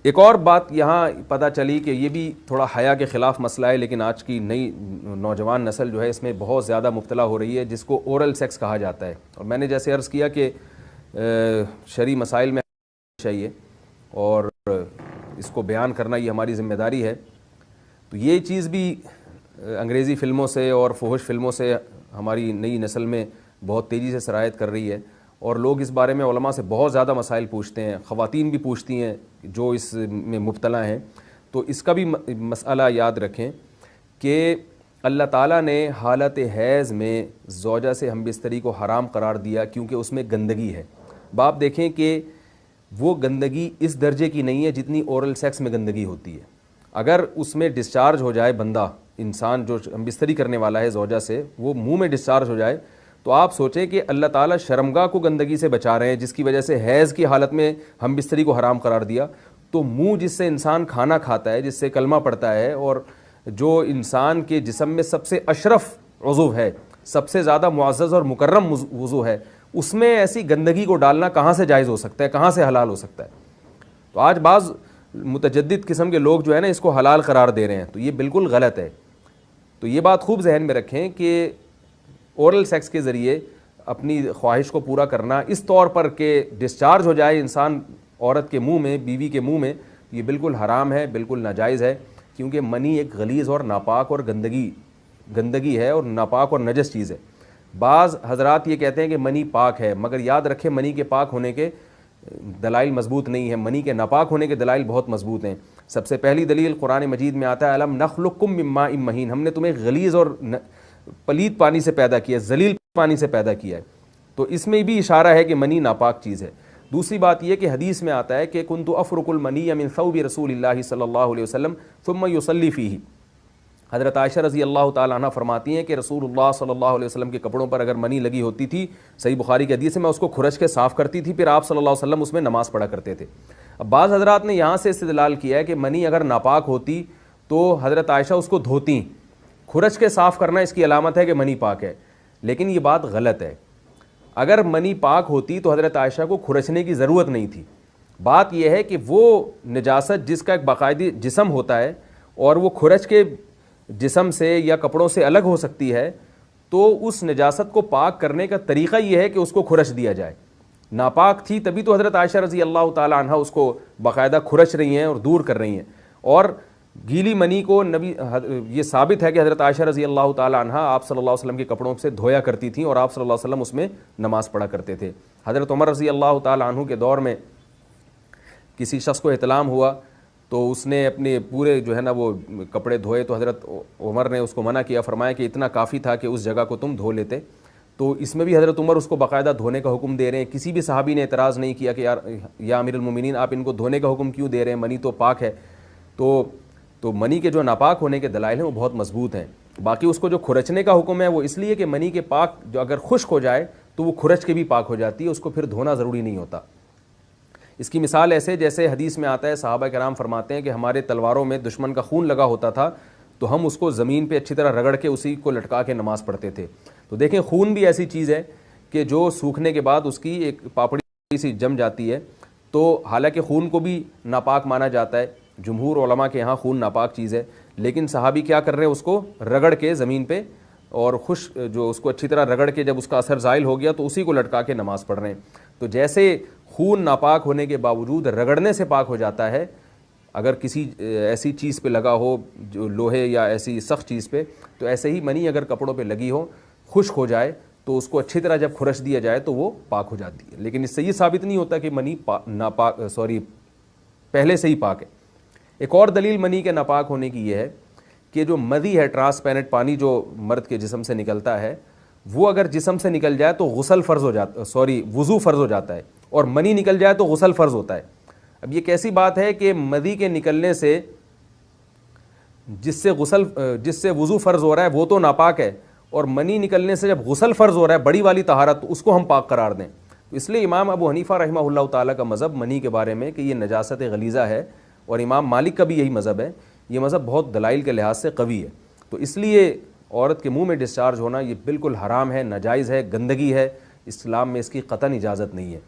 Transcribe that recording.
ایک اور بات یہاں پتہ چلی کہ یہ بھی تھوڑا حیا کے خلاف مسئلہ ہے، لیکن آج کی نئی نوجوان نسل جو ہے اس میں بہت زیادہ مبتلا ہو رہی ہے، جس کو اورل سیکس کہا جاتا ہے. اور میں نے جیسے عرض کیا کہ شرعی مسائل میں چاہیے اور اس کو بیان کرنا یہ ہماری ذمہ داری ہے. تو یہ چیز بھی انگریزی فلموں سے اور فحش فلموں سے ہماری نئی نسل میں بہت تیزی سے سرایت کر رہی ہے، اور لوگ اس بارے میں علماء سے بہت زیادہ مسائل پوچھتے ہیں، خواتین بھی پوچھتی ہیں جو اس میں مبتلا ہیں. تو اس کا بھی مسئلہ یاد رکھیں کہ اللہ تعالیٰ نے حالت حیض میں زوجہ سے ہم بستری کو حرام قرار دیا کیونکہ اس میں گندگی ہے. باپ دیکھیں کہ وہ گندگی اس درجے کی نہیں ہے جتنی اورل سیکس میں گندگی ہوتی ہے. اگر اس میں ڈسچارج ہو جائے بندہ، انسان جو ہم بستری کرنے والا ہے زوجہ سے، وہ منہ میں ڈسچارج ہو جائے، تو آپ سوچیں کہ اللہ تعالیٰ شرمگاہ کو گندگی سے بچا رہے ہیں، جس کی وجہ سے حیض کی حالت میں ہم بستری کو حرام قرار دیا. تو منہ جس سے انسان کھانا کھاتا ہے، جس سے کلمہ پڑھتا ہے، اور جو انسان کے جسم میں سب سے اشرف عضو ہے، سب سے زیادہ معزز اور مکرم عضو ہے، اس میں ایسی گندگی کو ڈالنا کہاں سے جائز ہو سکتا ہے، کہاں سے حلال ہو سکتا ہے؟ تو آج بعض متجدد قسم کے لوگ جو ہے نا اس کو حلال قرار دے رہے ہیں، تو یہ بالکل غلط ہے. تو یہ بات خوب ذہن میں رکھیں کہ اورل سیکس کے ذریعے اپنی خواہش کو پورا کرنا اس طور پر کہ ڈسچارج ہو جائے انسان عورت کے منہ میں، بیوی کے منہ میں، یہ بالکل حرام ہے، بالکل ناجائز ہے. کیونکہ منی ایک غلیظ اور ناپاک اور گندگی ہے اور ناپاک اور نجس چیز ہے. بعض حضرات یہ کہتے ہیں کہ منی پاک ہے، مگر یاد رکھیں منی کے پاک ہونے کے دلائل مضبوط نہیں ہیں، منی کے ناپاک ہونے کے دلائل بہت مضبوط ہیں. سب سے پہلی دلیل قرآن مجید میں آتا ہے الم نخلقکم من ماء مہین، ہم نے تمہیں غلیظ اور پلید پانی سے پیدا کیا، ذلیل پانی سے پیدا کیا ہے. تو اس میں بھی اشارہ ہے کہ منی ناپاک چیز ہے. دوسری بات یہ کہ حدیث میں آتا ہے کہ کنت افرق المنی من ثوب رسول اللہ صلی اللہ علیہ وسلم ثم یصلی فیہ. حضرت عائشہ رضی اللہ تعالیٰ عنہ فرماتی ہیں کہ رسول اللہ صلی اللہ علیہ وسلم کے کپڑوں پر اگر منی لگی ہوتی تھی، صحیح بخاری کی حدیث ہے، میں اس کو کھرچ کے صاف کرتی تھی، پھر آپ صلی اللہ علیہ وسلم اس میں نماز پڑھا کرتے تھے. اب بعض حضرات نے یہاں سے استدلال کیا ہے کہ منی اگر ناپاک ہوتی تو حضرت عائشہ اس کو دھوتیں، کھرچ کے صاف کرنا اس کی علامت ہے کہ منی پاک ہے. لیکن یہ بات غلط ہے. اگر منی پاک ہوتی تو حضرت عائشہ کو کھرچنے کی ضرورت نہیں تھی. بات یہ ہے کہ وہ نجاست جس کا ایک باقاعدی جسم ہوتا ہے اور وہ کھرچ کے جسم سے یا کپڑوں سے الگ ہو سکتی ہے، تو اس نجاست کو پاک کرنے کا طریقہ یہ ہے کہ اس کو کھرچ دیا جائے. ناپاک تھی تبھی تو حضرت عائشہ رضی اللہ تعالیٰ عنہ اس کو باقاعدہ کھرچ رہی ہیں اور دور کر رہی ہیں. اور گیلی منی کو یہ ثابت ہے کہ حضرت عائشہ رضی اللہ تعالیٰ عنہ آپ صلی اللہ علیہ وسلم کے کپڑوں سے دھویا کرتی تھیں اور آپ صلی اللہ علیہ وسلم اس میں نماز پڑھا کرتے تھے. حضرت عمر رضی اللہ تعالیٰ عنہ کے دور میں کسی شخص کو احتلام ہوا تو اس نے اپنے پورے جو ہے نا وہ کپڑے دھوئے، تو حضرت عمر نے اس کو منع کیا، فرمایا کہ اتنا کافی تھا کہ اس جگہ کو تم دھو لیتے. تو اس میں بھی حضرت عمر اس کو باقاعدہ دھونے کا حکم دے رہے ہیں. کسی بھی صحابی نے اعتراض نہیں کیا کہ یا امیر المومنین آپ ان کو دھونے کا حکم کیوں دے رہے ہیں، منی تو پاک ہے. تو منی کے جو ناپاک ہونے کے دلائل ہیں وہ بہت مضبوط ہیں. باقی اس کو جو کھرچنے کا حکم ہے وہ اس لیے کہ منی کے پاک جو اگر خشک ہو جائے تو وہ کھرچ کے بھی پاک ہو جاتی ہے، اس کو پھر دھونا ضروری نہیں ہوتا. اس کی مثال ایسے جیسے حدیث میں آتا ہے، صحابہ کرام فرماتے ہیں کہ ہمارے تلواروں میں دشمن کا خون لگا ہوتا تھا تو ہم اس کو زمین پہ اچھی طرح رگڑ کے اسی کو لٹکا کے نماز پڑھتے تھے. تو دیکھیں خون بھی ایسی چیز ہے کہ جو سوکھنے کے بعد اس کی ایک پاپڑی سی جم جاتی ہے. تو حالانکہ خون کو بھی ناپاک مانا جاتا ہے، جمہور علماء کے یہاں خون ناپاک چیز ہے، لیکن صحابی کیا کر رہے ہیں، اس کو رگڑ کے زمین پہ اور جو اس کو اچھی طرح رگڑ کے جب اس کا اثر زائل ہو گیا تو اسی کو لٹکا کے نماز پڑھ رہے ہیں. تو جیسے خون ناپاک ہونے کے باوجود رگڑنے سے پاک ہو جاتا ہے اگر کسی ایسی چیز پہ لگا ہو جو لوہے یا ایسی سخت چیز پہ، تو ایسے ہی منی اگر کپڑوں پہ لگی ہو، خشک ہو جائے تو اس کو اچھی طرح جب کھرچ دیا جائے تو وہ پاک ہو جاتی ہے. لیکن اس سے یہ ثابت نہیں ہوتا کہ منی پہلے سے ہی پاک ہے. ایک اور دلیل منی کے ناپاک ہونے کی یہ ہے کہ جو مدی ہے، ٹرانسپیرنٹ پانی جو مرد کے جسم سے نکلتا ہے، وہ اگر جسم سے نکل جائے تو وضو فرض ہو جاتا ہے، اور منی نکل جائے تو غسل فرض ہوتا ہے. اب یہ کیسی بات ہے کہ مدی کے نکلنے سے جس سے وضو فرض ہو رہا ہے وہ تو ناپاک ہے، اور منی نکلنے سے جب غسل فرض ہو رہا ہے بڑی والی طہارت، تو اس کو ہم پاک قرار دیں. تو اس لیے امام ابو حنیفہ رحمہ اللہ تعالیٰ کا مذہب منی کے بارے میں کہ یہ نجاست غلیظہ ہے، اور امام مالک کا بھی یہی مذہب ہے. یہ مذہب بہت دلائل کے لحاظ سے قوی ہے. تو اس لیے عورت کے منہ میں ڈسچارج ہونا یہ بالکل حرام ہے، ناجائز ہے، گندگی ہے. اسلام میں اس کی قطعاً اجازت نہیں ہے.